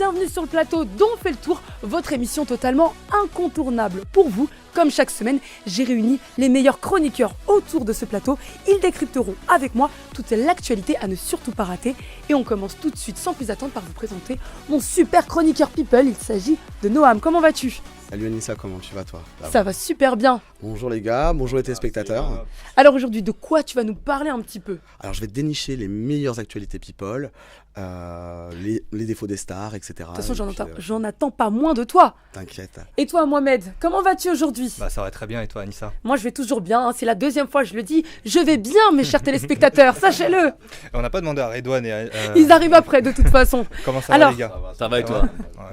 bienvenue sur le plateau d'On fait le tour, votre émission totalement incontournable pour vous. Comme chaque semaine, j'ai réuni les meilleurs chroniqueurs autour de ce plateau. Ils décrypteront avec moi toute l'actualité à ne surtout pas rater. Et on commence tout de suite sans plus attendre par vous présenter mon super chroniqueur people. Il s'agit de Noam. Comment vas-tu ? Salut Anissa, comment tu vas toi ? Ça va super bien. Bonjour les gars, bonjour les téléspectateurs. Alors aujourd'hui, de quoi tu vas nous parler un petit peu ? Alors je vais dénicher les meilleures actualités people, les défauts des stars, etc. De toute façon, j'en attends pas moins de toi. T'inquiète. Et toi Mohamed, comment vas-tu aujourd'hui ? Ça va très bien, et toi Anissa ? Moi je vais toujours bien, c'est la deuxième fois que je le dis. Je vais bien mes chers téléspectateurs, sachez-le. On n'a pas demandé à Redouane et Ils arrivent après de toute façon. Comment ça Alors, va les gars ? Ça va et toi ?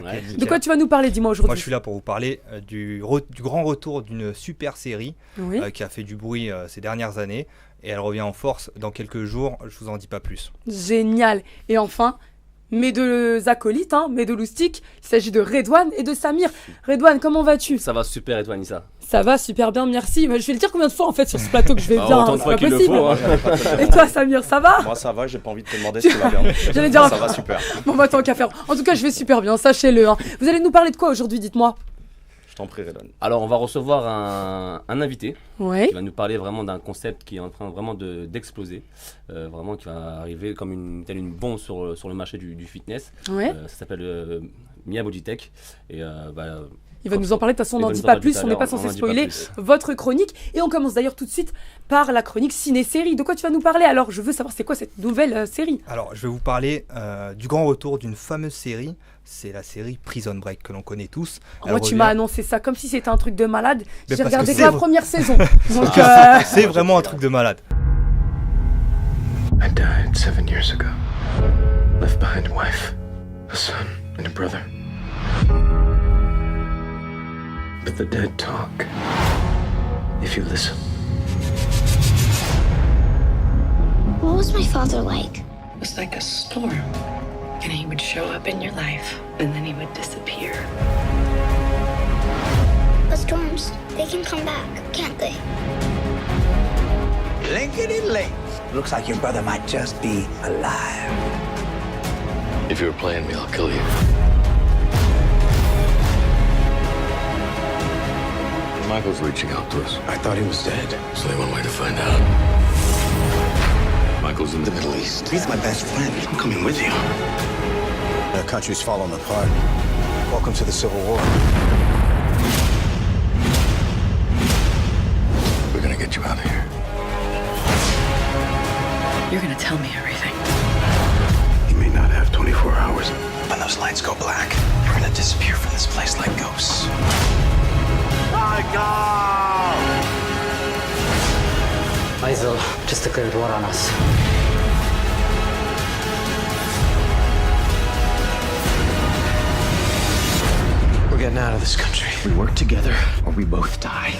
Ouais, nickel. De quoi tu vas nous parler, dis-moi aujourd'hui ? Moi je suis là pour vous parler du grand retour d'une super série Oui. qui a fait du bruit ces dernières années. Et elle revient en force dans quelques jours, je vous en dis pas plus. Génial. Et enfin, mes deux acolytes, mes deux loustiques, il s'agit de Redouane et de Samir. Redouane, comment vas-tu ? Ça va super et toi Anissa ? Ça va super bien, merci. Je vais le dire combien de fois en fait sur ce plateau que je vais bien, Autant de c'est fois pas qu'il le possible. faut. Et toi Samir, ça va ? Moi ça va, j'ai pas envie de te demander si tu vas bien. J'allais dire, Ça va super. bon bah tant qu'à faire. En tout cas, je vais super bien, sachez-le. Vous allez nous parler de quoi aujourd'hui, dites-moi ? Je t'en prie Redouane. Alors on va recevoir un invité Ouais. qui va nous parler vraiment d'un concept qui est en train vraiment d'exploser, vraiment qui va arriver comme telle une bombe sur le marché du fitness. Ouais. Ça s'appelle Mia Bodytech et Il va nous en parler, de toute façon on Il n'en va dit nous en pas parler plus, tout à on n'est l'heure, pas on censé n'en dit pas spoiler plus. votre chronique. Et on commence d'ailleurs tout de suite par la chronique ciné-série. De quoi tu vas nous parler ? Alors je veux savoir c'est quoi cette nouvelle série ? Alors je vais vous parler du grand retour d'une fameuse série. C'est la série Prison Break que l'on connaît tous. Moi tu m'as annoncé ça comme si c'était un truc de malade. Mais J'ai parce regardé que que la c'est- première saison. Donc C'est vraiment un truc de malade. I died 7 years ago. Left behind a wife, a son, and a brother. But the dead talk. If you listen. What was my father like? It was like a storm. And he would show up in your life, and then he would disappear. The storms, they can come back, can't they? Linkety link. Looks like your brother might just be alive. If you were playing me, I'll kill you. Michael's reaching out to us. I thought he was dead. There's only one way to find out. Michael's in the Middle East. He's my best friend. I'm coming with you. The country's falling apart. Welcome to the Civil War. We're gonna get you out of here. You're gonna tell me everything. You may not have 24 hours. When those lights go black, we're gonna disappear from this place like ghosts. ISIL just declared war on us. We're getting out of this country. We work together, or we both die.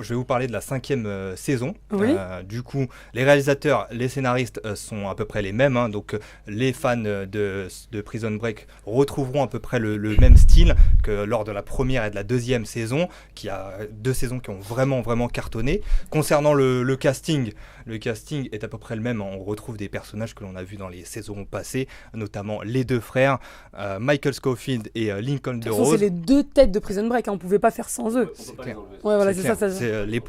Je vais vous parler de la 5e saison. Oui. Du coup, les réalisateurs, les scénaristes sont à peu près les mêmes. Donc, les fans de Prison Break retrouveront à peu près le même style que lors de la première et de la 2e saison, qui a 2 saisons qui ont vraiment, vraiment cartonné. Concernant le casting est à peu près le même. On retrouve des personnages que l'on a vus dans les saisons passées, notamment les 2 frères, Michael Scofield et Lincoln de toute façon, DeRose. c'est les deux têtes de Prison Break, on pouvait pas faire sans eux. C'est clair. Ouais, voilà, C'est c'est clair. ça.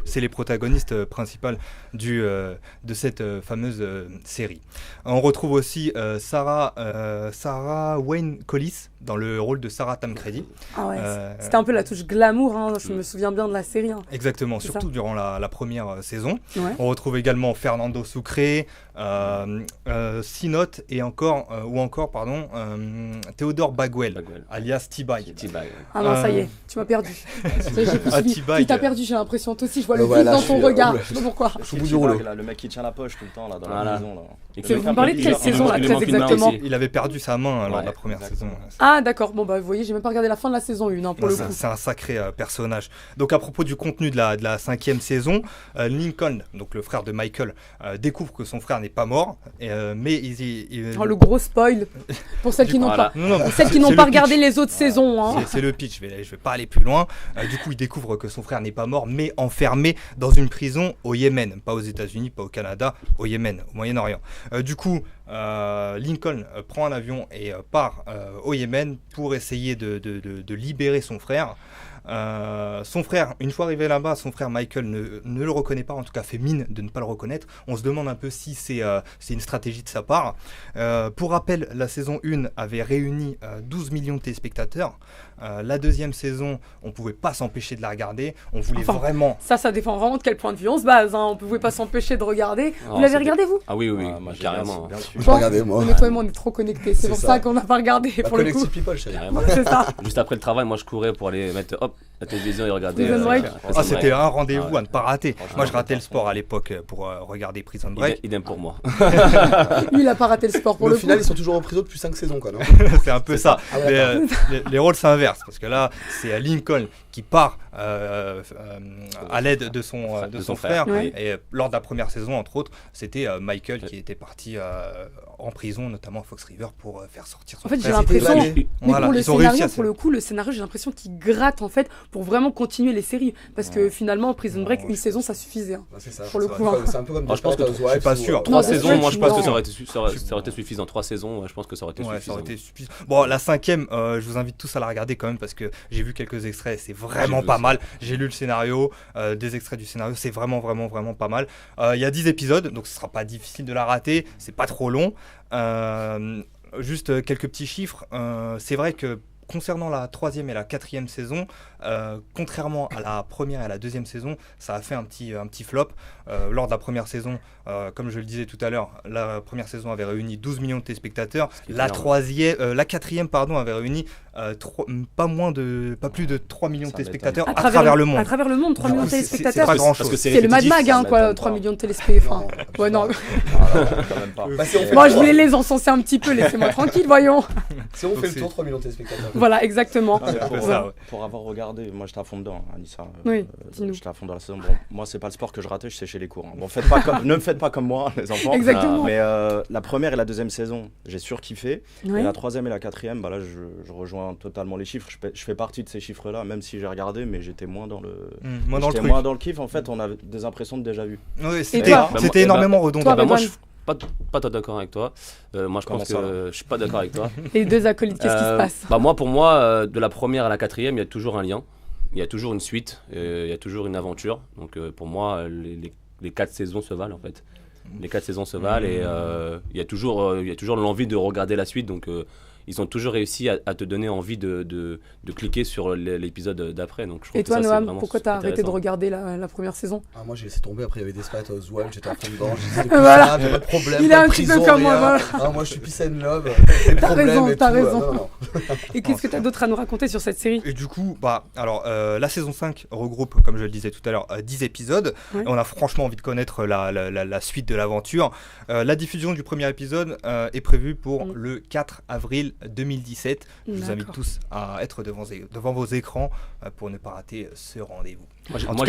C'est les protagonistes principales de cette fameuse série. On retrouve aussi Sarah Wayne Collis dans le rôle de Sarah Tancredi. Ah ouais, c'était un peu la touche glamour, je me souviens bien de la série. Exactement, C'est surtout ça. durant la première saison. Ouais. On retrouve également Fernando Sucre, Sinote et encore Théodore Bagwell, alias T-Bag. Ah non, ça y est, tu m'as perdu. T-Bag. Tu t'as perdu, j'ai l'impression. Toi aussi, je vois le Ouais, vide là, dans je ton suis- regard. ouais. Je sais pas pourquoi. Je suis au bout du rouleau. Le mec qui tient la poche tout le temps là dans la Voilà. maison là. Et Vous me parlez de quelle saison là, très exactement ? Il avait perdu sa main lors de la première exactement. saison. Ah d'accord, bon bah vous voyez, j'ai même pas regardé la fin de la saison 1 pour le coup. C'est un sacré personnage. Donc à propos du contenu de la 5e saison, Lincoln, donc le frère de Michael, découvre que son frère n'est pas mort, mais le gros spoil pour celles qui n'ont pas, celles qui n'ont pas regardé les autres saisons. Hein. C'est le pitch, je vais pas aller plus loin. Du coup, il découvre que son frère n'est pas mort, mais enfermé dans une prison au Yémen, pas aux États-Unis, pas au Canada, au Yémen, au Moyen-Orient. Du coup, Lincoln prend un avion et part au Yémen pour essayer de libérer son frère. Son frère, une fois arrivé là-bas, son frère Michael ne le reconnaît pas, en tout cas fait mine de ne pas le reconnaître. On se demande un peu si c'est une stratégie de sa part. Pour rappel, la saison 1 avait réuni 12 millions de téléspectateurs. La deuxième saison, on ne pouvait pas s'empêcher de la regarder. On voulait vraiment... Ça dépend vraiment de quel point de vue on se base. Hein. On ne pouvait pas s'empêcher de regarder. Vous l'avez regardé, vous ? Ah oui, moi, carrément. Je regardais, moi. Toi et moi, on est trop connectés. C'est pour ça qu'on n'a pas regardé, pour le coup. People, c'est ça. Juste après le travail, moi, je courais pour aller mettre la télévision et regarder. C'était un rendez-vous à ne pas rater. Moi, je ratais le sport à l'époque pour regarder Prison Break. Idem pour moi. Lui, il n'a pas raté le sport pour le coup. Au final, ils sont toujours en prison depuis 5 saisons, quoi, non ? C'est un peu ça. Les rôles s'inversent, parce que là, c'est Lincoln qui part à l'aide de son frère. Oui. Et lors de la première saison, entre autres, c'était Michael qui était parti en prison, notamment à Fox River, pour faire sortir son frère. J'ai l'impression, mais pour le scénario, pour le coup, le scénario, j'ai l'impression qu'il gratte en fait pour vraiment continuer les séries, parce que finalement, Prison Break, une saison, ça suffisait. Hein, c'est ça. Pour le coup. C'est un peu comme. Je pense que je suis pas sûr. 3 saisons, moi, je pense que ça aurait été suffisant. 3 saisons, je pense que ça aurait été suffisant. Bon, la 5e, je vous invite tous à la regarder quand même, parce que j'ai vu quelques extraits, c'est vraiment pas mal. J'ai lu le scénario, des extraits du scénario, c'est vraiment pas mal. Il y a 10 épisodes, donc ce sera pas difficile de la rater, c'est pas trop long. Juste quelques petits chiffres. C'est vrai que concernant la 3e et la 4e saison, contrairement à la première et à la 2e saison, ça a fait un petit flop. Lors de la première saison, comme je le disais tout à l'heure, la première saison avait réuni 12 millions de téléspectateurs. La 4e avait réuni pas plus de 3 millions de téléspectateurs à travers le monde. À travers le monde, 3 millions de téléspectateurs. C'est pas grand chose. C'est le Mad Mag, hein, quoi, 3 millions de téléspectateurs. Ouais, non. Moi, je voulais les encenser un petit peu, laissez-moi tranquille, voyons. Si on fait le tour, 3 millions de téléspectateurs. Voilà, exactement. Pour avoir regardé, moi j'étais à fond dedans, Anissa. Oui, j'étais à fond dans la saison. Bon, moi, c'est pas le sport que je ratais, je séchais les cours. Hein. Bon, ne me faites pas comme moi, les enfants. Exactement. Mais la première et la 2e saison, j'ai surkiffé. Oui. Et la 3e et la 4e, bah là, je rejoins totalement les chiffres. Je fais partie de ces chiffres-là, même si j'ai regardé, mais j'étais moins dans le. Moins dans le kiff. En fait, on a des impressions de déjà vu. Oui, c'était énormément redondant. Moi, je suis pas d'accord avec toi. Moi, je pense que je suis pas d'accord avec toi. Les deux acolytes, qu'est-ce qui se passe ? Pour moi, de la première à la 4e, il y a toujours un lien. Il y a toujours une suite, il y a toujours une aventure. Donc pour moi, les 4 saisons se valent en fait. Les 4 saisons se valent et il y a toujours l'envie de regarder la suite. Donc ils ont toujours réussi à te donner envie de cliquer sur l'épisode d'après. Donc, je trouve et toi, que Noam, pourquoi t'as arrêté de regarder la première saison ? Moi, j'ai laissé tomber. Après, il y avait Desperate Housewives, j'étais à fond dedans. J'ai dit, voilà. Pas de problème. Il est un petit peu comme moi. Moi, je suis peace and love. T'as raison. Et qu'est-ce que t'as d'autre à nous raconter sur cette série ? Et du coup, la saison 5 regroupe, comme je le disais tout à l'heure, 10 épisodes. Ouais. On a franchement envie de connaître la suite de l'aventure. La diffusion du premier épisode est prévue pour le 4 avril 2017. Je vous invite tous à être devant vos écrans pour ne pas rater ce rendez-vous.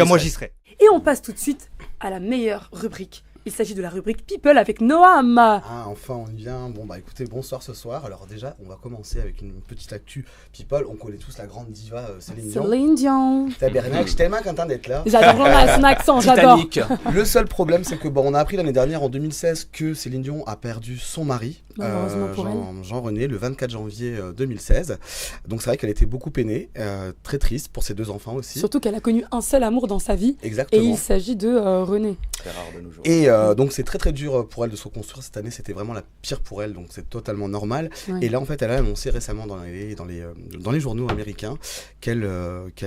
Moi, j'y serai. Et on passe tout de suite à la meilleure rubrique. Il s'agit de la rubrique People avec Noam. Enfin, on y vient. Écoutez, bonsoir ce soir. Alors déjà, on va commencer avec une petite actu People. On connaît tous la grande diva Céline Dion. Céline Dion. Tabernacle, je suis tellement content d'être là. J'adore son accent, j'adore. Le seul problème, c'est que on a appris l'année dernière, en 2016, que Céline Dion a perdu son mari, Jean-René, le 24 janvier 2016. Donc c'est vrai qu'elle était beaucoup peinée, très triste pour ses 2 enfants aussi. Surtout qu'elle a connu un seul amour dans sa vie. Exactement. Et il s'agit de René. Très rare de nos jours. Et donc c'est très dur pour elle de se reconstruire cette année, c'était vraiment la pire pour elle, donc c'est totalement normal. Ouais. Et là en fait elle a annoncé récemment dans les journaux américains qu'elle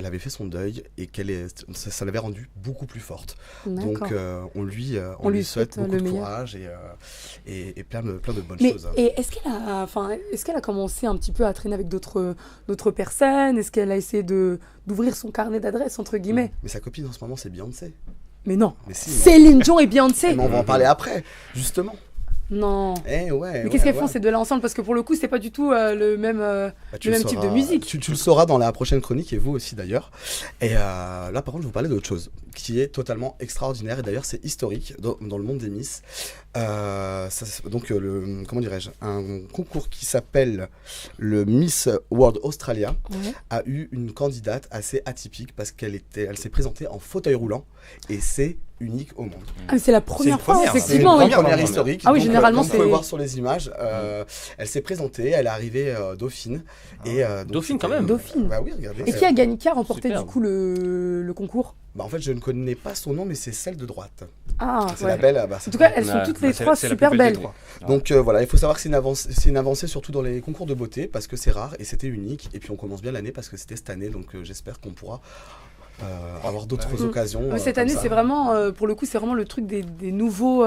avait fait son deuil et ça l'avait rendue beaucoup plus forte. Donc on lui souhaite beaucoup de courage et plein de bonnes choses. Et est-ce qu'elle a commencé un petit peu à traîner avec d'autres personnes ? Est-ce qu'elle a essayé d'ouvrir son carnet d'adresses entre guillemets ? Mais sa copine en ce moment c'est Beyoncé. Mais non, Céline Dion et Beyoncé. Mais on va en parler après, justement. Non. Mais qu'est-ce qu'elles font ces deux-là ensemble ? Parce que pour le coup, c'est pas du tout le même type de musique. Tu le sauras dans la prochaine chronique et vous aussi d'ailleurs. Et là, par contre, je vais vous parler d'autre chose. qui est totalement extraordinaire. Et d'ailleurs, c'est historique dans le monde des Miss. Comment dirais-je, un concours qui s'appelle le Miss World Australia a eu une candidate assez atypique parce qu'elle s'est présentée en fauteuil roulant et c'est unique au monde. Ah, c'est la première fois, effectivement. C'est une première historique. Ah oui, donc, généralement vous pouvez voir sur les images. Elle s'est présentée, elle est arrivée dauphine. Dauphine quand même. Dauphine. Bah oui, regardez. Et qui a remporté du coup le concours? Bah en fait, je ne connais pas son nom, mais c'est celle de droite. Ah, c'est la belle. Bah, en tout cas, elles sont toutes les trois super belles. Donc voilà, il faut savoir que c'est une avancée surtout dans les concours de beauté parce que c'est rare et c'était unique. Et puis on commence bien l'année parce que c'était cette année, donc j'espère qu'on pourra avoir d'autres occasions. Cette année, c'est vraiment, pour le coup, c'est vraiment le truc des nouveaux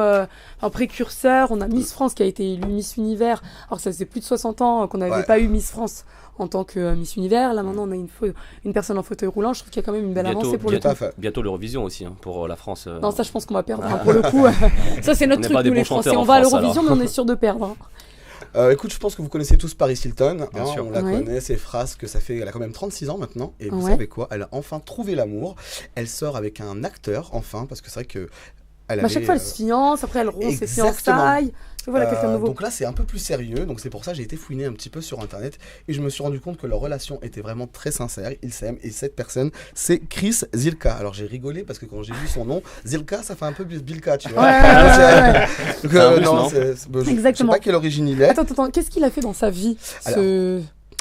précurseurs. On a Miss France qui a été élue Miss Univers, alors que ça faisait plus de 60 ans qu'on n'avait pas eu Miss France en tant que Miss Univers. Là, maintenant, on a une personne en fauteuil roulant. Je trouve qu'il y a quand même une belle avancée pour le coup. Bientôt l'Eurovision aussi, pour la France. Non, ça, je pense qu'on va perdre. Pour le coup, ça, c'est notre truc, nous, les Français. On va à l'Eurovision, mais on est sûr de perdre. Écoute, je pense que vous connaissez tous Paris Hilton. Bien sûr. On la connaît, ses phrases que ça fait. Elle a quand même 36 ans maintenant. Et vous savez quoi? Elle a enfin trouvé l'amour. Elle sort avec un acteur, enfin, parce que c'est vrai que. À chaque fois, elle se fiance, après, elle rompt ses fiançailles. Voilà, quelqu'un de nouveau. Donc là, c'est un peu plus sérieux. Donc c'est pour ça que j'ai été fouiner un petit peu sur Internet et je me suis rendu compte que leur relation était vraiment très sincère. Ils s'aiment et cette personne, c'est Chris Zylka. Alors j'ai rigolé parce que quand j'ai vu son nom, Zylka, ça fait un peu Bilka, tu vois. Exactement. Je sais pas quelle origine il est. Attends, qu'est-ce qu'il a fait dans sa vie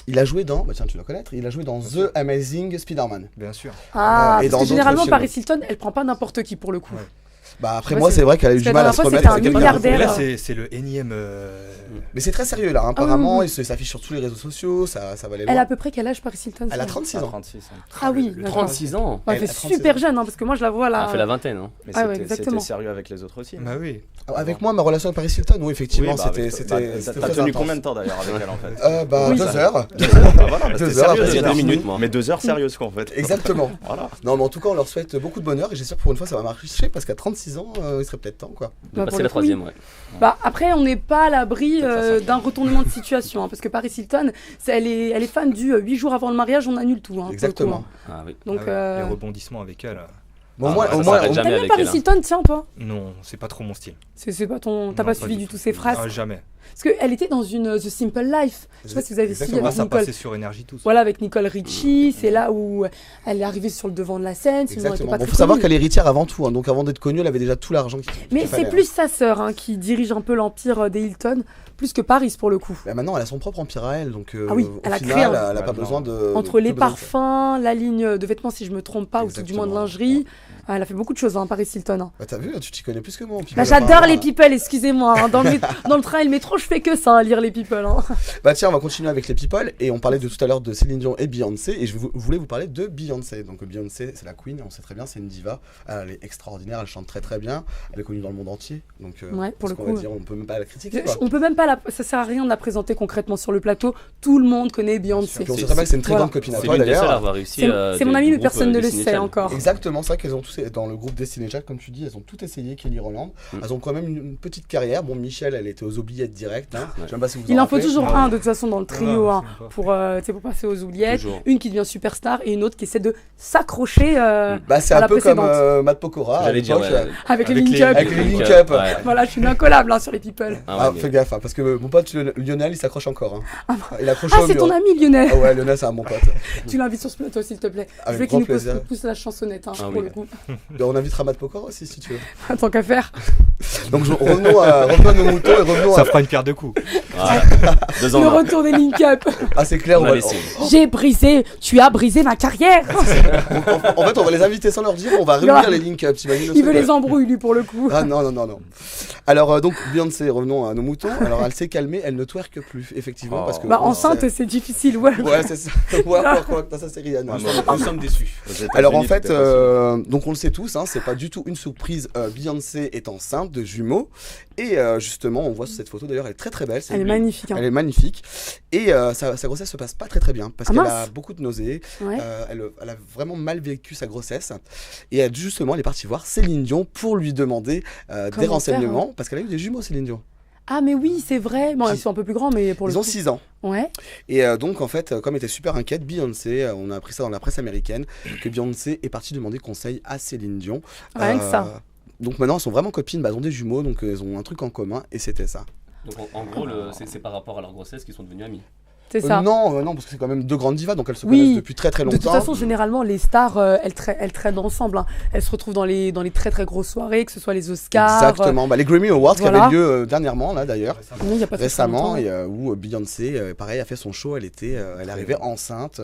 Il a joué dans, tiens, tu dois connaître, il a joué dans The Amazing Spider-Man. Bien sûr. Ah, parce que généralement, Paris Hilton, elle prend pas n'importe qui pour le coup. Bah après moi c'est vrai qu'elle a eu du mal à se remettre. C'était un milliardaire. Là c'est le énième. Mais c'est très sérieux là. Apparemment il s'affiche sur tous les réseaux sociaux, ça va aller loin. Elle a à peu près quel âge Paris Hilton? Elle a 36 ans. Ah oui, 36 ans. Elle fait super jeune parce que moi je la vois là. Elle fait la vingtaine. Mais c'était sérieux avec les autres aussi. Bah oui. Avec moi ma relation avec Paris Hilton, oui effectivement c'était. T'as tenu combien de temps d'ailleurs avec elle en fait? Bah 2 heures. 2 heures. Il y a 2 minutes moi. Mais 2 heures sérieuses quoi en fait. Exactement. Non mais en tout cas on leur souhaite beaucoup de bonheur et j'espère que pour une fois ça va marcher parce qu'à 36 ans il serait peut-être temps quoi. C'est la troisième, Bah après on n'est pas à l'abri d'un retournement de situation parce que Paris Hilton elle est fan du 8 jours avant le mariage on annule tout. Exactement. Donc les rebondissements avec elle. Bon, au moins, t'aimes bien Paris Hilton, tiens, toi? Non, c'est pas trop mon style. C'est pas ton. T'as pas suivi du tout ses phrases? Jamais. Parce qu'elle était dans une The Simple Life. Je sais pas si vous avez suivi avec ça Nicole. passait sur Énergie tous. Voilà, avec Nicole Richie. C'est là où elle est arrivée sur le devant de la scène. Exactement. Il faut savoir qu'elle est héritière avant tout. Donc avant d'être connue, elle avait déjà tout l'argent qu'il Mais c'est plus sa sœur qui dirige un peu l'empire des Hilton. Plus que Paris pour le coup. Bah maintenant, elle a son propre empire à elle, donc elle a créé. Elle n'a pas besoin de. Entre les parfums, la ligne de vêtements, si je me trompe pas, ou c'est du moins de lingerie. Elle a fait beaucoup de choses, Paris Hilton. Bah t'as vu, tu t'y connais plus que moi. Bah, j'adore les people, excusez-moi. Dans le train et le métro, je fais que ça, lire les people. Bah tiens, on va continuer avec les people. Et on parlait de tout à l'heure de Céline Dion et Beyoncé. Et je voulais vous parler de Beyoncé. Donc Beyoncé, c'est la queen, on sait très bien, c'est une diva. Elle est extraordinaire, elle chante très très bien. Elle est connue dans le monde entier. Donc pour le coup, on peut même pas la critiquer. On peut même pas ça sert à rien de la présenter concrètement sur le plateau. Tout le monde connaît Beyoncé. On sait très bien que c'est une très grande copine à toi d'ailleurs. C'est mon ami, mais personne ne le sait encore. Exactement, c'est vrai qu'elles ont tous dans le groupe Destiné Child, comme tu dis, elles ont tout essayé. Kelly Rowland, elles ont quand même une petite carrière. Bon, Michelle, elle était aux oubliettes direct. Je sais pas si vous Il en faut toujours un de toute façon dans le trio pour passer aux oubliettes. Une qui devient superstar et une autre qui essaie de s'accrocher. C'est un peu comme Matt Pokora. J'allais dire avec les link-up. Avec les link-up. Voilà, je suis incollable sur les people. Fais gaffe, parce que mon pote Lionel, il s'accroche encore. Il accroche c'est ton ami Lionel. Ah ouais, Lionel, c'est un bon pote. Tu l'invites sur ce plateau, s'il te plaît. Je veux Avec qu'il nous grand plaisir. pousse la chansonnette pour le coup. On invitera Matt Pokora aussi, si tu veux. Tant qu'à faire. Donc revenons à nos moutons et revenons Ça fera une pierre de coups. Le retour des link-up. Ah, c'est clair. Tu as brisé ma carrière. En fait, on va les inviter sans leur dire, on va réunir les link-up. Il veut les embrouiller, lui, pour le coup. Ah non. Alors, donc, Beyoncé, revenons à nos moutons. Alors, elle s'est calmée, elle ne twerk plus, effectivement. Parce que, enceinte, c'est difficile, ouais, c'est ça. Ça, c'est Rihanna. Nous sommes déçus. Alors, en fait, donc, on le sait tous, c'est pas du tout une surprise. Beyoncé est enceinte de jumeaux. Et justement, on voit sur cette photo, d'ailleurs, elle est très très belle. Elle est magnifique. Elle est magnifique. Et sa grossesse se passe pas très très bien. Parce qu'elle a beaucoup de nausées. Elle a vraiment mal vécu sa grossesse. Et justement, elle est partie voir Céline Dion pour lui demander des renseignements. Parce qu'elle a eu des jumeaux, Céline Dion. Ah mais oui, c'est vrai. Bon, ils sont un peu plus grands, mais pour le coup... Ils ont 6 ans. Ouais. Et donc, en fait, comme elle était super inquiète, Beyoncé, on a appris ça dans la presse américaine, que Beyoncé est partie demander conseil à Céline Dion. Rien que ça. Donc maintenant, elles sont vraiment copines, elles ont des jumeaux, donc elles ont un truc en commun, et c'était ça. Donc en gros, c'est par rapport à leur grossesse qu'ils sont devenus amis. C'est ça. Non, parce que c'est quand même deux grandes divas, donc elles se connaissent depuis très très longtemps. De toute façon, généralement, les stars, elles traînent ensemble. Hein. Elles se retrouvent dans les très très grosses soirées, que ce soit les Oscars. Exactement. Les Grammy Awards qui avaient lieu dernièrement, là d'ailleurs. Récemment, où Beyoncé, pareil, a fait son show. Elle arrivait enceinte.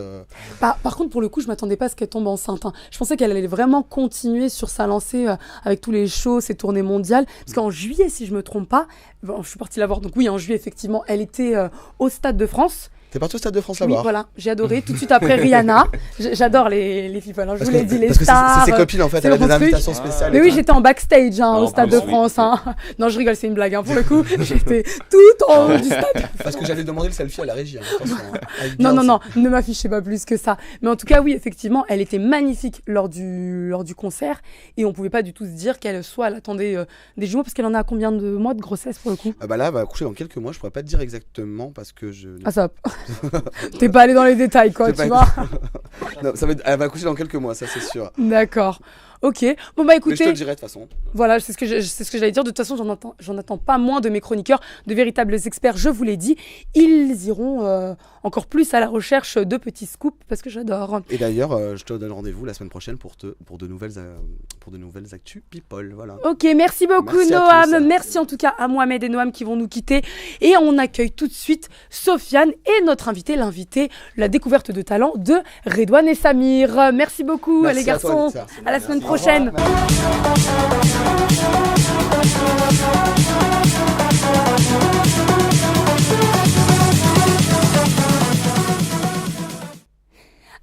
Par contre, pour le coup, je m'attendais pas à ce qu'elle tombe enceinte. Hein. Je pensais qu'elle allait vraiment continuer sur sa lancée avec tous les shows, ses tournées mondiales. Parce qu'en juillet, si je me trompe pas, je suis partie la voir. Donc oui, en juillet, effectivement, elle était au Stade de France. T'es parti au Stade de France là-bas? Oui, voilà, j'ai adoré. Tout de suite après Rihanna. J'adore les people. Hein. Je vous l'ai dit, les stars. C'est ses copines en fait, elle a des invitations spéciales. Mais oui, j'étais en backstage au Stade de France. Hein. Non, je rigole, c'est une blague. Hein. Pour le coup, j'étais tout en haut du stade. Parce que j'allais demander le selfie à la régie. Non, ne m'affichez pas plus que ça. Mais en tout cas, oui, effectivement, elle était magnifique lors du concert. Et on pouvait pas du tout se dire qu'elle attendait des jumeaux, parce qu'elle en a combien de mois de grossesse pour le coup? Là, elle va accoucher dans quelques mois. Je pourrais pas te dire exactement parce que je. Ah, ça. T'es pas allé dans les détails, quoi, tu vois. Non, elle va accoucher dans quelques mois, ça c'est sûr. D'accord. Ok. Bon bah écoutez. Mais je te le dirai de toute façon. Voilà, c'est ce que j'allais dire. De toute façon, j'en attends pas moins de mes chroniqueurs, de véritables experts. Je vous l'ai dit, ils iront encore plus à la recherche de petits scoops parce que j'adore. Et d'ailleurs, je te donne rendez-vous la semaine prochaine pour de nouvelles actus people. Voilà. Ok, merci beaucoup Noam. Merci en tout cas à Mohamed et Noam qui vont nous quitter. Et on accueille tout de suite Sofiane et notre l'invité, la découverte de talent de Redouane et Samir. Merci beaucoup les garçons. À la semaine prochaine.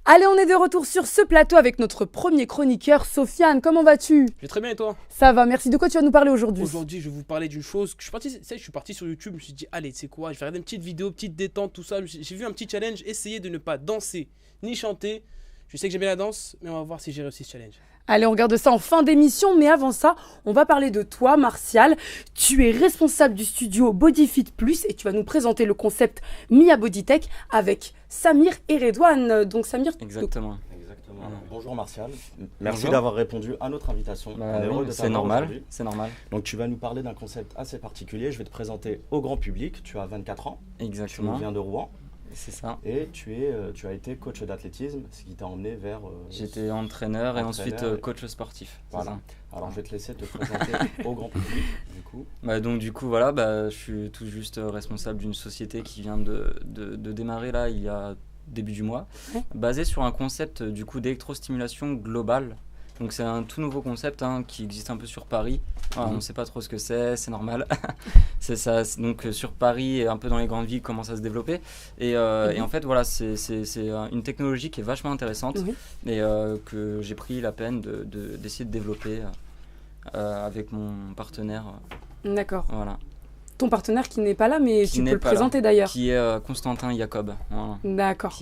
Allez, on est de retour sur ce plateau avec notre premier chroniqueur, Sofiane. Comment vas-tu? Je vais très bien et toi? Ça va, merci. De quoi tu vas nous parler aujourd'hui? Aujourd'hui, je vais vous parler d'une chose. Je suis parti sur YouTube, je me suis dit, allez, tu sais quoi, je vais regarder une petite vidéo, petite détente, tout ça. J'ai vu un petit challenge, essayer de ne pas danser ni chanter. Je sais que j'aime bien la danse, mais on va voir si j'ai réussi ce challenge. Allez, on regarde ça en fin d'émission, mais avant ça, on va parler de toi, Martial. Tu es responsable du studio Bodyfit Plus et tu vas nous présenter le concept Mia Bodytech avec Samir et Redouane. Donc Samir... Exactement. Bonjour Martial, merci d'avoir répondu à notre invitation. C'est normal, c'est normal. Donc tu vas nous parler d'un concept assez particulier, je vais te présenter au grand public, tu as 24 ans, exactement. Tu viens de Rouen. C'est ça. Et tu as été coach d'athlétisme, ce qui t'a emmené vers... J'étais entraîneur et ensuite coach sportif. Voilà. Alors je vais te laisser te présenter au grand public, du coup. Donc du coup, voilà, je suis tout juste responsable d'une société qui vient de démarrer là, il y a début du mois, basée sur un concept du coup d'électrostimulation globale. Donc c'est un tout nouveau concept qui existe un peu sur Paris. Voilà, on ne sait pas trop ce que c'est normal. C'est ça. Donc sur Paris et un peu dans les grandes villes commence à se développer. Et en fait voilà, c'est une technologie qui est vachement intéressante et que j'ai pris la peine d'essayer de développer avec mon partenaire. D'accord. Voilà. Ton partenaire qui n'est pas là, mais tu peux le présenter d'ailleurs. Qui est Constantin Jacob. Voilà. D'accord.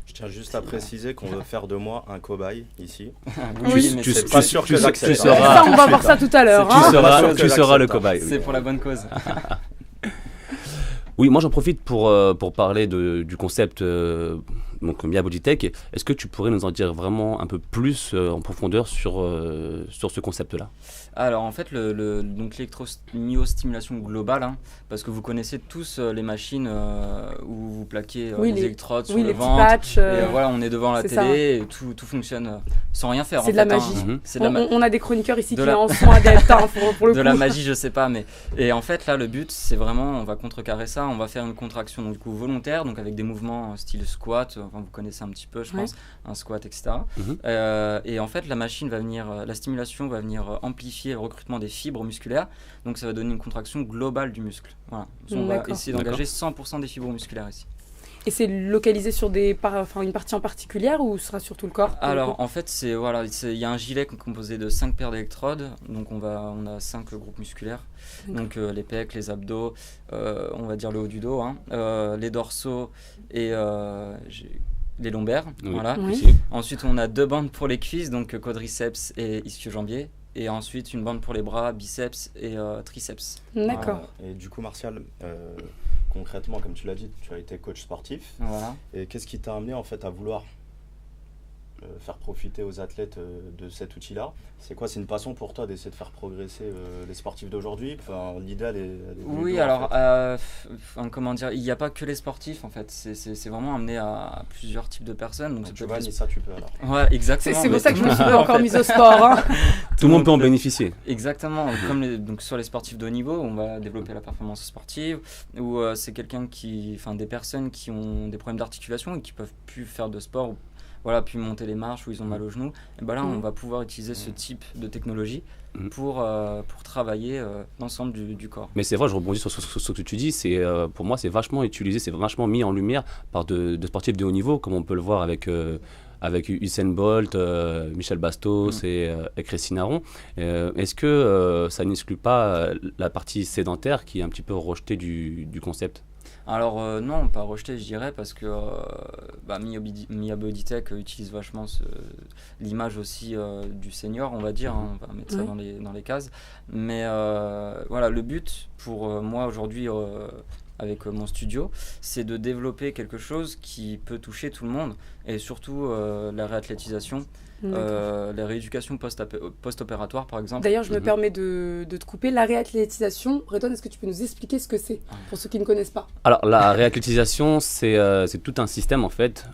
Je tiens juste à préciser qu'on veut faire de moi un cobaye ici. Oui, mais c'est pas sûr que j'accepte. Ça, on va voir ça tout à l'heure. Tu seras le cobaye. C'est pour la bonne cause. Oui, moi j'en profite pour parler du concept donc Mia Bodytech. Est-ce que tu pourrais nous en dire vraiment un peu plus en profondeur sur ce concept-là? Alors en fait, donc l'électromyostimulation globale, parce que vous connaissez tous les machines où vous plaquez les électrodes sur le ventre. Patchs, et voilà, on est devant la télé et tout fonctionne sans rien faire. C'est de la magie. On a des chroniqueurs ici qui en sont adeptes pour le coup. De la magie, je sais pas, mais et en fait là, le but c'est vraiment, on va contrecarrer ça, on va faire une contraction donc du coup volontaire, donc avec des mouvements style squat. Enfin, vous connaissez un petit peu, je pense, un squat, etc. Et en fait, la stimulation va venir amplifier le recrutement des fibres musculaires, donc ça va donner une contraction globale du muscle. Voilà. On va essayer d'engager 100% des fibres musculaires ici. Et c'est localisé sur une partie en particulière ou ce sera sur tout le corps? Alors en fait, il y a un gilet composé de 5 paires d'électrodes, donc on a 5 groupes musculaires, donc les pecs, les abdos, on va dire le haut du dos, les dorsaux et les lombaires. Voilà. Oui. Ensuite, on a 2 bandes pour les cuisses, donc quadriceps et ischio-jambier. et ensuite une bande pour les bras, biceps et triceps. D'accord. Et du coup, Martial, concrètement, comme tu l'as dit, tu as été coach sportif. Voilà. Et qu'est-ce qui t'a amené en fait à vouloir faire profiter aux athlètes de cet outil-là? C'est quoi? C'est une passion pour toi d'essayer de faire progresser les sportifs d'aujourd'hui? Enfin, l'idéal est oui, alors, comment dire, il n'y a pas que les sportifs en fait. C'est vraiment amené à plusieurs types de personnes. Donc tu vas, ça tu peux alors. Ouais, exactement. C'est pour ça que je me suis encore mise au sport. Hein. Tout le monde peut en bénéficier. Exactement. Donc sur les sportifs de haut niveau, on va développer la performance sportive. Ou c'est des personnes qui ont des problèmes d'articulation et qui peuvent plus faire de sport. Voilà, puis monter les marches où ils ont mal au genou, et ben là on va pouvoir utiliser ce type de technologie pour travailler l'ensemble du corps. Mais c'est vrai, je rebondis sur ce que tu dis, pour moi c'est vachement utilisé, c'est vachement mis en lumière par de sportifs de haut niveau, comme on peut le voir avec Usain Bolt, Michel Bastos et Christine Aron. Est-ce que ça n'exclut pas la partie sédentaire qui est un petit peu rejetée du concept? Alors non, pas rejeté je dirais, parce que Mia Bodytech utilise vachement l'image aussi du senior, on va dire, on va mettre ça dans les cases. Mais voilà, le but pour moi aujourd'hui avec mon studio, c'est de développer quelque chose qui peut toucher tout le monde, et surtout la réathlétisation. La rééducation post-opératoire par exemple. D'ailleurs je me permets de te couper, la réathlétisation, Redouane, est-ce que tu peux nous expliquer ce que c'est pour ceux qui ne connaissent pas? Alors la réathlétisation c'est tout un système en fait.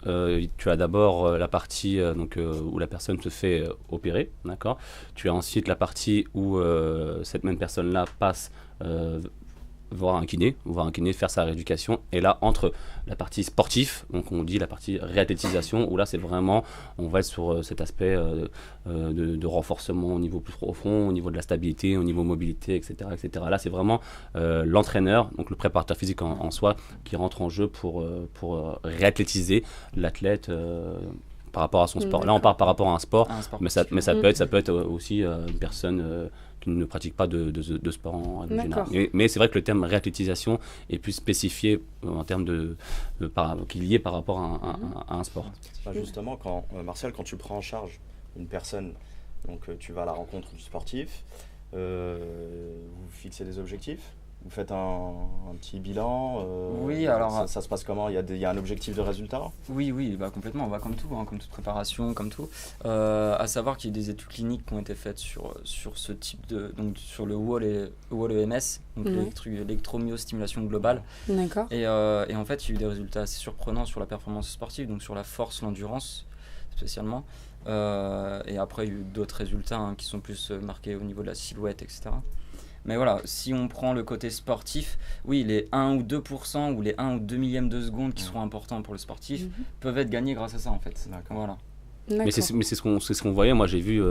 Tu as d'abord la partie où la personne se fait opérer, d'accord. Tu as ensuite la partie où cette même personne là passe voir un kiné faire sa rééducation, et là entre la partie sportive, donc on dit la partie réathlétisation, où là c'est vraiment, on va être sur cet aspect de renforcement au niveau plus profond, au niveau de la stabilité, au niveau mobilité, etc. Là c'est vraiment l'entraîneur, donc le préparateur physique en soi, qui rentre en jeu pour réathlétiser l'athlète par rapport à son sport. Là on parle par rapport à un sport, mais ça peut être aussi une personne qui ne pratique pas de sport en règle générale. Mais c'est vrai que le terme réathlétisation est plus spécifié en termes qui est lié par rapport à un sport. Justement, Martial, quand tu prends en charge une personne, donc tu vas à la rencontre du sportif, vous fixez des objectifs, vous faites un petit bilan. Oui, alors ça se passe comment? Il y a un objectif de résultat? Oui, complètement. Comme tout, comme toute préparation, comme tout. À savoir qu'il y a des études cliniques qui ont été faites sur ce type donc sur le WOL EMS, donc l'électromyostimulation globale. D'accord. Et en fait, il y a eu des résultats assez surprenants sur la performance sportive, donc sur la force, l'endurance spécialement. Et après, il y a eu d'autres résultats qui sont plus marqués au niveau de la silhouette, etc. Mais voilà, si on prend le côté sportif, oui, les 1 ou 2% ou les 1 ou 2 millièmes de seconde qui seront importants pour le sportif peuvent être gagnés grâce à ça en fait. Voilà. Mais c'est ce qu'on voyait. Moi j'ai vu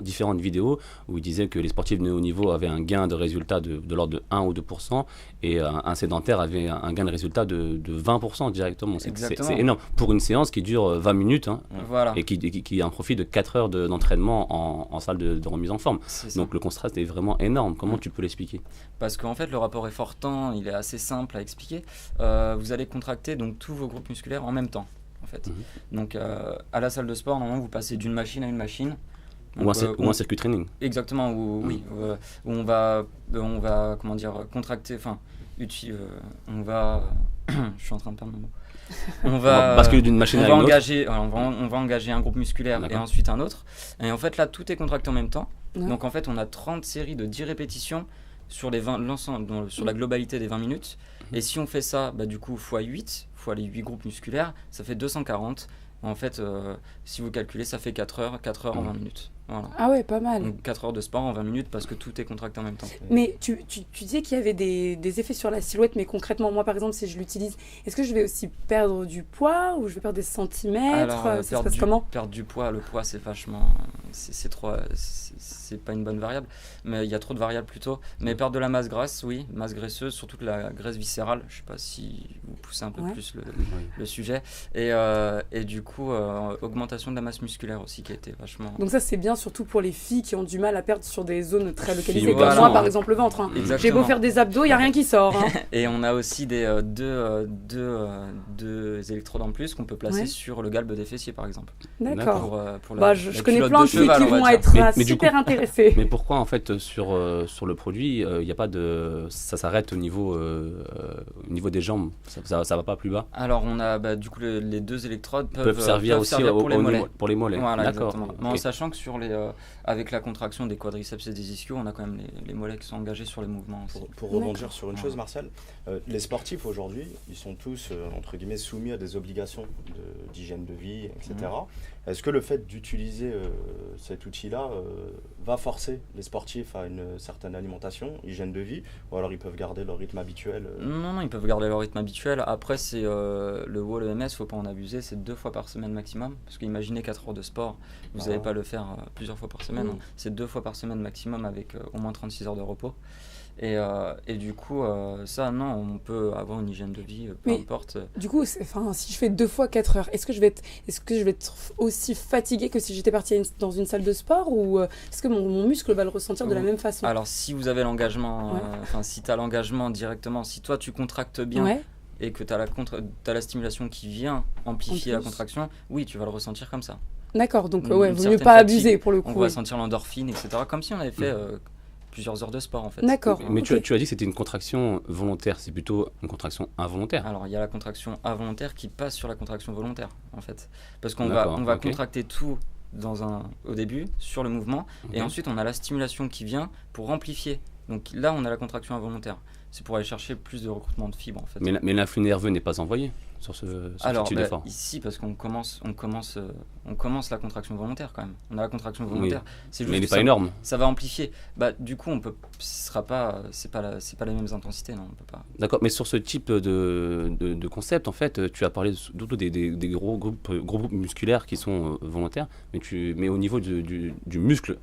différentes vidéos où ils disaient que les sportifs de haut niveau avaient un gain de résultat de l'ordre de 1 ou 2%, et un sédentaire avait un gain de résultat de 20% directement. C'est énorme pour une séance qui dure 20 minutes voilà. Et qui a un profit de 4 heures d'entraînement en salle de remise en forme. Donc le contraste est vraiment énorme. Comment tu peux l'expliquer? Parce qu'en fait le rapport effort-temps il est assez simple à expliquer. Vous allez contracter donc tous vos groupes musculaires en même temps. En fait. Donc à la salle de sport, normalement vous passez d'une machine à une machine. Donc, ou un circuit training. Exactement, où on va comment dire, contracter, on va je suis en train de perdre mon mot. On va basculer d'une machine à une autre. On va engager un groupe musculaire et ensuite un autre. Et en fait là tout est contracté en même temps. Donc en fait on a 30 séries de 10 répétitions sur sur la globalité des 20 minutes. Et si on fait ça, du coup, x8, fois les 8 groupes musculaires, ça fait 240. En fait, si vous calculez, ça fait 4 heures en 20 minutes. Voilà. Ah ouais, pas mal. Donc 4 heures de sport en 20 minutes parce que tout est contracté en même temps. Mais tu disais qu'il y avait des effets sur la silhouette, mais concrètement, moi par exemple, si je l'utilise, est-ce que je vais aussi perdre du poids ou je vais perdre des centimètres? Alors, ça se passe comment? Perdre du poids, le poids c'est vachement... C'est pas une bonne variable, mais il y a trop de variables plutôt. Mais perdre de la masse grasse, oui, masse graisseuse, surtout de la graisse viscérale. Je sais pas si vous poussez un peu plus le sujet. Et du coup, augmentation de la masse musculaire aussi qui a été vachement... Donc ça c'est bien bien, surtout pour les filles qui ont du mal à perdre sur des zones très localisées, Filles, comme voilà. moi par exemple le ventre. Hein. J'ai beau faire des abdos, il n'y a rien qui sort. Hein. Et on a aussi deux électrodes en plus qu'on peut placer sur le galbe des fessiers par exemple. D'accord. Pour je connais plein de filles qui vont être super intéressées. Mais pourquoi en fait sur le produit, il y a pas de, ça s'arrête au niveau des jambes, ça va pas plus bas? Alors on a du coup les deux électrodes peuvent servir aussi pour les mollets. Voilà, d'accord. exactement. Mais en sachant que avec la contraction des quadriceps et des ischios, on a quand même les mollets qui sont engagés sur les mouvements aussi. Pour rebondir sur une chose, Martial, les sportifs aujourd'hui, ils sont tous entre guillemets soumis à des obligations d'hygiène de vie, etc. Est-ce que le fait d'utiliser cet outil-là va forcer les sportifs à une certaine alimentation, hygiène de vie, ou alors ils peuvent garder leur rythme habituel Non, ils peuvent garder leur rythme habituel. Après, c'est le WOL EMS, faut pas en abuser, c'est 2 fois par semaine maximum. Parce qu'imaginez 4 heures de sport, vous n'allez pas le faire plusieurs fois par semaine. C'est 2 fois par semaine maximum avec au moins 36 heures de repos. Et du coup, ça, non, on peut avoir une hygiène de vie, peu importe. Du coup, si je fais 2 fois 4 heures, est-ce que je vais être aussi fatiguée que si j'étais partie dans une salle de sport, ou est-ce que mon muscle va le ressentir de la même façon? Alors, si vous avez l'engagement, si tu as l'engagement directement, si toi tu contractes bien et que tu as la stimulation qui vient amplifier la contraction, oui, tu vas le ressentir comme ça. D'accord, donc vaut mieux pas abuser pour le coup. On va sentir l'endorphine, etc. Comme si on avait fait plusieurs heures de sport en fait. D'accord. Mais tu as dit que c'était une contraction volontaire, c'est plutôt une contraction involontaire. Alors il y a la contraction involontaire qui passe sur la contraction volontaire en fait. Parce qu'on va contracter tout au début sur le mouvement et ensuite on a la stimulation qui vient pour amplifier. Donc là on a la contraction involontaire. C'est pour aller chercher plus de recrutement de fibres en fait. Mais l'influx nerveux n'est pas envoyé sur ce type d'effort. Ici parce qu'on commence la contraction volontaire quand même. On a la contraction volontaire. Oui. Mais il n'est pas énorme. Ça va amplifier. Du coup c'est pas les mêmes intensités, non, on peut pas. D'accord, mais sur ce type de concept en fait, tu as parlé surtout des gros groupes musculaires qui sont volontaires, mais au niveau du muscle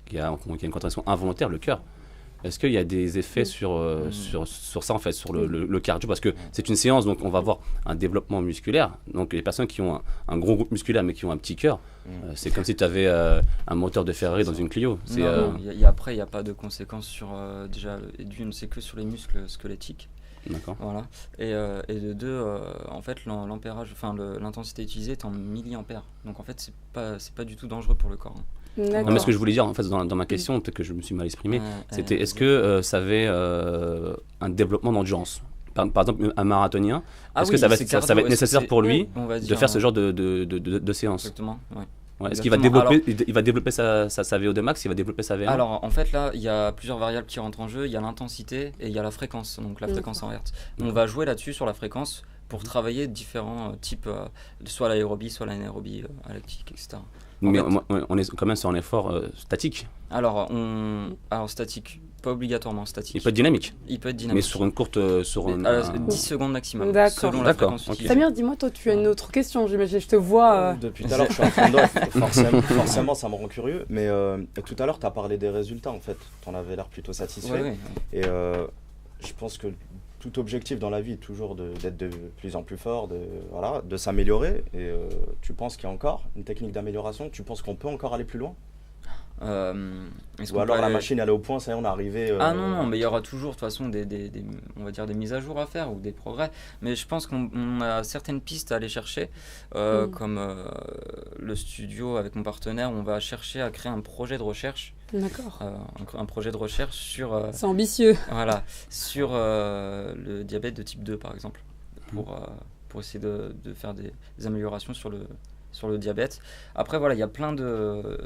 qui a une contraction involontaire, le cœur. Est-ce qu'il y a des effets sur ça en fait, sur le cardio? Parce que c'est une séance, donc on va avoir un développement musculaire. Donc les personnes qui ont un gros groupe musculaire mais qui ont un petit cœur, c'est comme si tu avais un moteur de Ferrari dans une Clio. Après, il n'y a pas de conséquences sur déjà, d'une, c'est que sur les muscles squelettiques. D'accord. Voilà. Et de deux, en fait, l'intensité utilisée est en milliampères. Donc en fait, c'est pas du tout dangereux pour le corps. Hein. Non, mais ce que je voulais dire en fait dans ma question, peut-être que je me suis mal exprimé, c'était est-ce que ça avait un développement d'endurance? Par exemple, un marathonien, est-ce que ça va être nécessaire pour lui de faire ce genre de séance? Exactement, oui. Ouais, est-ce qu'il va développer sa VO2 max, il va développer sa V1? Alors en fait là, il y a plusieurs variables qui rentrent en jeu. Il y a l'intensité et il y a la fréquence, donc la fréquence en Hertz. On va jouer là-dessus sur la fréquence pour travailler différents types, soit l'aérobie, soit l'anaérobie, lactique, etc. Mais on est quand même sur un effort statique. Alors statique, pas obligatoirement statique. Il peut être dynamique. Il peut être dynamique. Mais sur une courte... 10 secondes maximum. D'accord. Selon la fréquence utilisée. Samir, dis-moi, toi tu as une autre question, j'imagine. Je te vois... Depuis tout à l'heure, je suis en train de... forcément, ça me rend curieux. Mais tout à l'heure, tu as parlé des résultats, en fait. Tu en avais l'air plutôt satisfait. Ouais. Et je pense que tout objectif dans la vie est toujours d'être de plus en plus fort, de s'améliorer. Et tu penses qu'il y a encore une technique d'amélioration? Tu penses qu'on peut encore aller plus loin? Ou alors la machine elle est au point, ça y est, on est arrivé... non, mais il y aura toujours de toute façon on va dire des mises à jour à faire ou des progrès. Mais je pense qu'on a certaines pistes à aller chercher, comme le studio avec mon partenaire, on va chercher à créer un projet de recherche. D'accord. Un projet de recherche sur... c'est ambitieux. Voilà, sur le diabète de type 2 par exemple, pour essayer de faire des améliorations sur le diabète. Après voilà, il y a plein de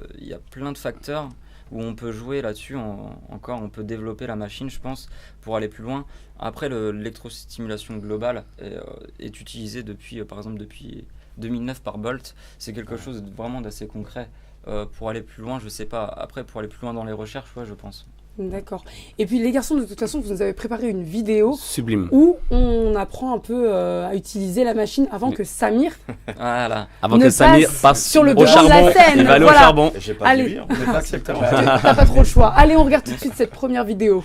facteurs où on peut jouer là-dessus. On peut développer la machine, je pense, pour aller plus loin. Après, l'électrostimulation globale est utilisée par exemple depuis 2009 par Bolt. C'est quelque chose vraiment d'assez concret. Pour aller plus loin, je sais pas. Après, pour aller plus loin dans les recherches, je pense. D'accord. Et puis les garçons, de toute façon, vous nous avez préparé une vidéo sublime où on apprend un peu à utiliser la machine avant que Samir passe sur le devant de la scène. Il va aller au charbon. J'ai pas dit, on n'est pas accepté. T'as pas trop le choix. Allez, on regarde tout de suite cette première vidéo.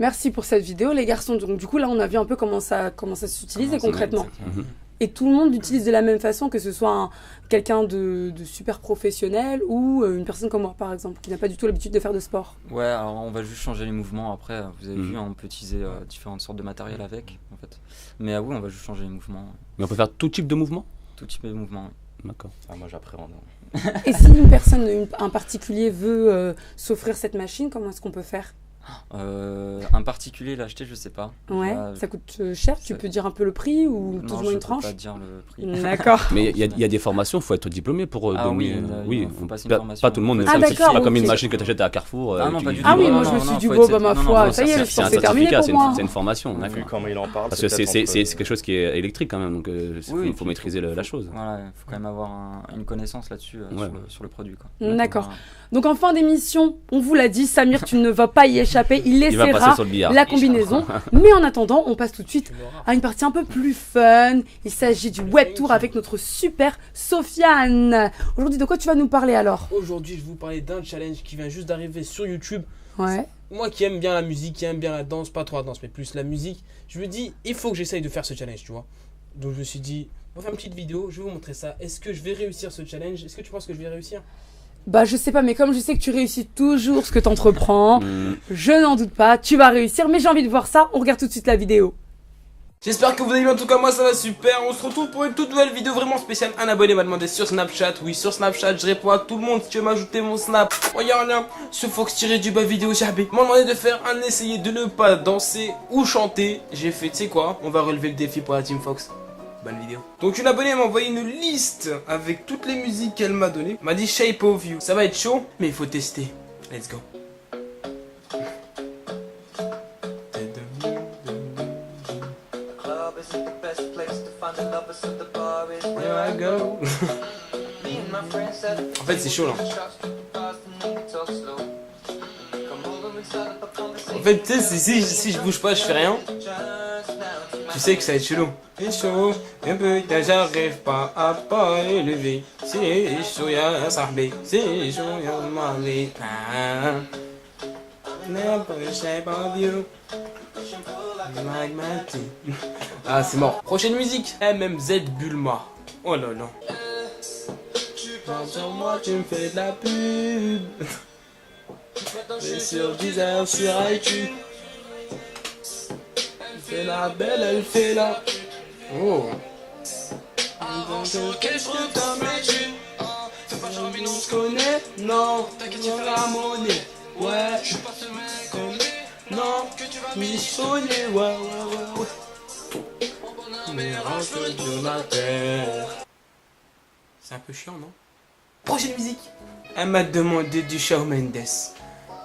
merci pour cette vidéo, les garçons. Donc, du coup, là, on a vu un peu comment ça s'utilise concrètement. Mhm. Et tout le monde l'utilise de la même façon, que ce soit quelqu'un de super professionnel ou une personne comme moi, par exemple, qui n'a pas du tout l'habitude de faire de sport. Ouais, alors on va juste changer les mouvements. Après, vous avez vu, on peut utiliser différentes sortes de matériel avec, en fait. Mais oui, on va juste changer les mouvements. Mais on peut faire tout type de mouvement? Tout type de mouvement, oui. D'accord. Ah, moi, j'appréhende. Et si une personne, un particulier veut s'offrir cette machine, comment est-ce qu'on peut faire? Un particulier l'acheter, je sais pas. Ouais, ça coûte cher. Tu peux dire un peu le prix ou tout une tranche? Non, je peux pas dire le prix. D'accord. Mais il y a des formations, il faut être diplômé pour donner. Oui, faut passer une formation. Pas tout le monde. Ah, c'est d'accord, pas comme ok. une machine que tu achètes à Carrefour. Ah non, pas du tout. Ah oui, Non, moi non, je me suis non, dit, faut bon, être- bah ma non, foi, non, ça y est, le C'est sport un c'est terminé certificat, pour moi. c'est une formation. Vu D'accord. comment il en parle, Parce que c'est peut-être entre- quelque chose qui est électrique quand même, donc il faut maîtriser la chose. Voilà, il faut quand même avoir une connaissance là-dessus, Ouais. sur le produit, quoi. D'accord. Voilà. Donc en fin d'émission, on vous l'a dit, Samir, tu ne vas pas y échapper. Il Il va passer essaiera sur le billard. la combinaison. Mais en attendant, on passe tout de suite à une partie un peu plus fun. Il s'agit du web tour avec notre super Sofiane. Aujourd'hui, de quoi tu vas nous parler alors? Aujourd'hui, je vais vous parler d'un challenge qui vient juste d'arriver sur YouTube. Ouais. Moi qui aime bien la musique, qui aime bien la danse, pas trop la danse, mais plus la musique, je me dis, il faut que j'essaye de faire ce challenge, tu vois. Donc je me suis dit, on va faire une petite vidéo, je vais vous montrer ça. Est-ce que je vais réussir ce challenge? Est-ce que tu penses que je vais réussir? Bah je sais pas, mais comme je sais que tu réussis toujours ce que t'entreprends, je n'en doute pas, tu vas réussir. Mais j'ai envie de voir ça, on regarde tout de suite la vidéo. J'espère que vous allez bien, en tout cas moi ça va super. On se retrouve pour une toute nouvelle vidéo vraiment spéciale. Un abonné m'a demandé sur Snapchat. Oui, sur Snapchat, je réponds à tout le monde. Si tu veux m'ajouter mon Snap, regarde là, ce Fox-du-bas vidéo Chabé m'a demandé de faire un essayé de ne pas danser ou chanter. J'ai fait, tu sais quoi, on va relever le défi pour la Team Fox. Bonne vidéo. Donc une abonnée m'a envoyé une liste avec toutes les musiques qu'elle m'a données. Elle m'a dit Shape of You. Ça va être chaud, mais il faut tester. Let's go. Here I go. En fait c'est chaud là. En fait tu sais si je bouge pas, je fais rien. Tu sais que ça va être chelou. C'est chaud, un peu j'arrive pas à pas élever. C'est chaud, y'a un sarbé. C'est chaud, y'a ma vie. Never shape of you. Like my tea. Ah, c'est mort. Prochaine musique. MMZ Bulma. Oh là là. Sur moi, tu me fais de la pub. C'est sur Deezer, sur iTunes. C'est la belle, elle fait la. Oh. Qu'est-ce que t'as métu? Fais pas genre, mais non, on se connaît. Non, t'inquiète, tu fais la monnaie. Ouais, je suis pas ce mec, non, que tu vas missionner. Ouais. Mais rentre de la terre. C'est un peu chiant, non? Prochaine musique. Elle m'a demandé du Shawn Mendes.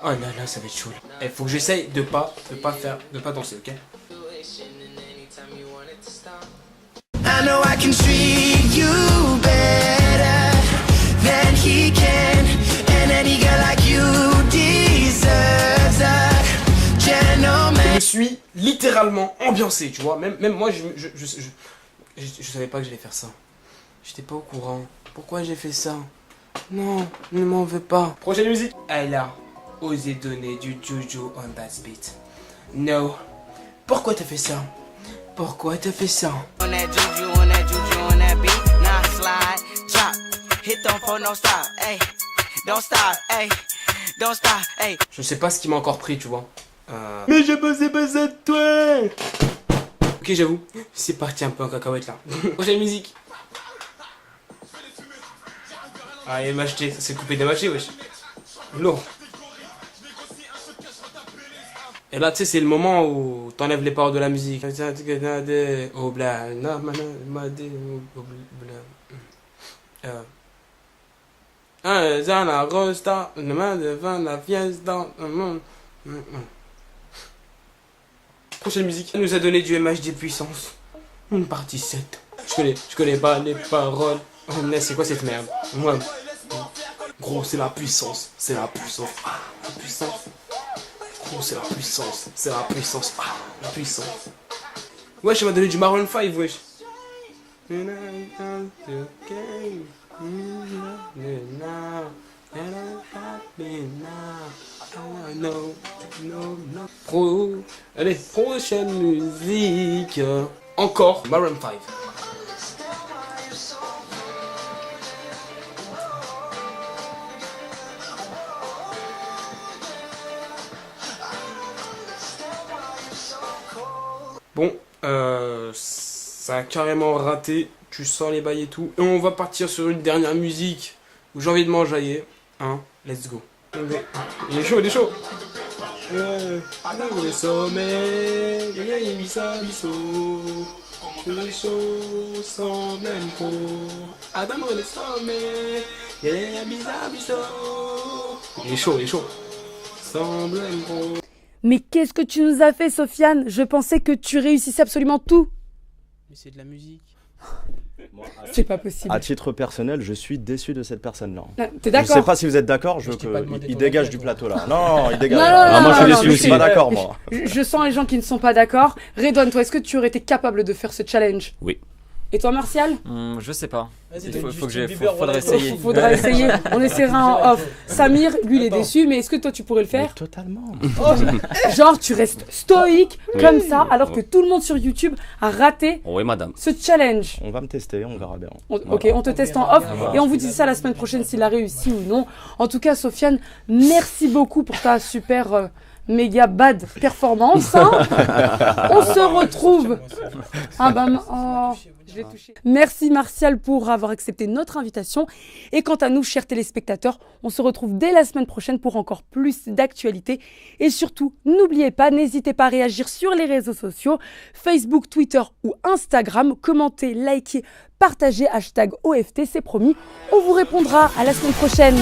Oh là là, ça va être chaud. Il faut que j'essaye de pas danser, ok? I know I can treat you better than he can, and any girl like you deserves a gentleman. Je me suis littéralement ambiancé, tu vois. Même moi, je savais pas que j'allais faire ça. J'étais pas au courant. Pourquoi j'ai fait ça? Non, ne m'en veux pas. Prochaine musique. Elle a osé donner du juju on that beat. No. Pourquoi t'as fait ça? Pourquoi t'as fait ça? On that juju, on that juju, on that beat. Now slide, drop, hit don't for no stop, hey. Don't stop, hey. Don't stop, hey. Je sais pas ce qui m'a encore pris, tu vois. Mais je me sais pas de toi. Ok, j'avoue, c'est parti un peu en cacahuète là. Prochaine musique. Ah, il est macheté, c'est coupé de maché, wesh. Lourd. Et là, tu sais, c'est le moment où t'enlèves les paroles de la musique. Oh, bla, na, la rosta, devant la fiesta. Prochaine musique. Elle nous a donné du MHD puissance. Une partie 7. Je connais pas les paroles. Oh, mais c'est quoi cette merde? Ouais. Gros, c'est la puissance. C'est la puissance. Ah, la puissance. Gros, c'est la puissance. C'est la puissance. Ah, la puissance. Wesh, elle m'a donné du Maroon 5, wesh. Allez, prochaine musique. Encore Maroon 5. Bon, ça a carrément raté. Tu sens les bails et tout. Et on va partir sur une dernière musique où j'ai envie de m'enjailler. Hein, let's go. Il est chaud, il est chaud. Le sommet, il est chaud, il est chaud. Mais qu'est-ce que tu nous as fait, Sofiane? Je pensais que tu réussissais absolument tout. Mais c'est de la musique. C'est pas possible. À titre personnel, je suis déçu de cette personne-là. T'es d'accord? Je sais pas si vous êtes d'accord, je veux qu'il dégage du plateau là. Non, il dégage. Non, moi je suis déçu, je je suis pas d'accord moi. Je sens les gens qui ne sont pas d'accord. Redouane, toi, est-ce que tu aurais été capable de faire ce challenge? Oui. Et toi, Martial? Je sais pas. Faudrait essayer. Faudra essayer. On essaiera en off. Samir, lui, il est déçu, mais est-ce que toi, tu pourrais le faire? Mais totalement. Genre, tu restes stoïque comme ça, alors que tout le monde sur YouTube a raté Oui, madame. ce challenge. On va me tester, on verra bien. Ok, on te teste en off et on vous dit ça la semaine prochaine s'il a réussi ou non. En tout cas, Sofiane, merci beaucoup pour ta super méga bad performance. Hein. On se retrouve. Ah bah, oh, je l'ai touché. Merci Martial pour avoir accepté notre invitation. Et quant à nous, chers téléspectateurs, on se retrouve dès la semaine prochaine pour encore plus d'actualités. Et surtout, n'oubliez pas, n'hésitez pas à réagir sur les réseaux sociaux, Facebook, Twitter ou Instagram. Commentez, likez, partagez, #OFT, c'est promis. On vous répondra. À la semaine prochaine.